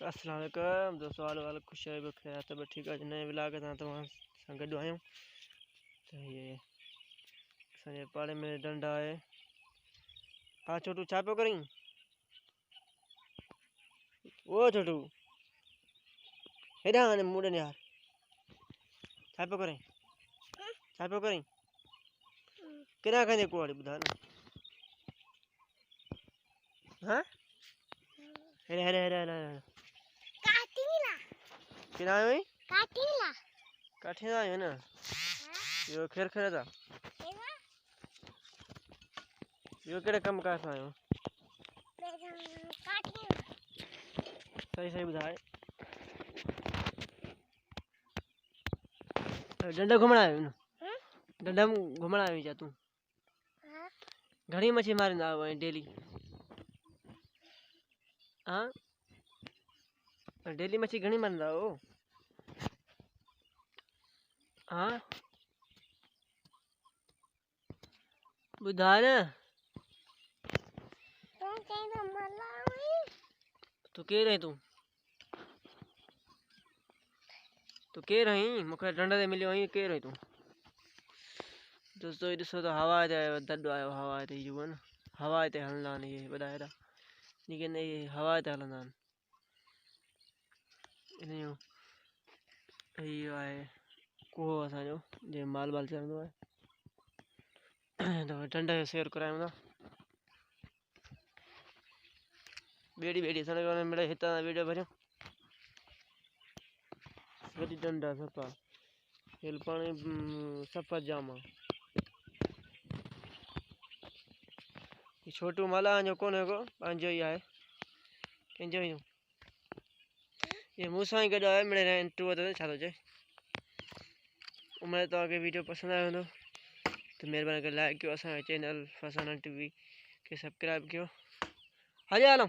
अस्सलाम वालेकुम दोस्तों, हाल खुश है बखैर तब ठीक है। नए ब्लॉग सां तव्हां सां गॾु आहियूं। त ये असांजे पाड़े में डंडा आहे। हा छोटू छा पियो करीं? ओ छोटू हेॾां हाणे मूं ॾे यार, छा पियो करें? छा पियो करीं? किथां खंदे कुआड़ी ॿुधाए न। हाँ हेॾे हेॾे हेॾे हेॾे किथां आयो आहीं? काठे था आहियो न? इहो खेर खेर था इहो कहिड़े कमु कार सां आहियो? सही सही ॿुधाए। डंडा घुमण आयो न? डंडा घुमण आयो छा तूं? घणी मच्छी मारींदा आहियो ऐं डेली? हाँ डेली मच्छी घणी मारींदा आहियो? हाँ ॿुधाए न। तूं केरु आहीं? तूं केरु आहीं? मूंखे डंड ते मिलियो आहीं, केरु आहीं तूं? दोस्तों ये ॾिसो त हवा ते आयो, दॾु आयो हवा ते। इहो न हवा ते हलंदा आहिनि इहे वॾा हेॾा, लेकिन इहे हवा ते हलंदा आहिनि। इनजो इहो आहे कुओ असांजो, जंहिं माल वाल चढ़ंदो आहे। त डंड जो सैर करायूं था। ॿेड़ी ॿेड़ी असांखे मिड़े हितां वीडियो भरियूं। वॾी डंड आहे सफ़ा, हेल पाणी सफ़ा जाम आहे। छोटू माला जो कोन्हे को, पंहिंजो ई आहे, कंहिंजो ई। ये मूंसां ई गॾु आहे, मिड़े टूअ ते छा थो चए। उमेद तव्हांखे वीडियो पसंदि आयो हूंदो त महिरबानी करे लाइक कयो, असांजे चैनल फसाना टीवी खे सब्सक्राइब कयो। हले हलूं।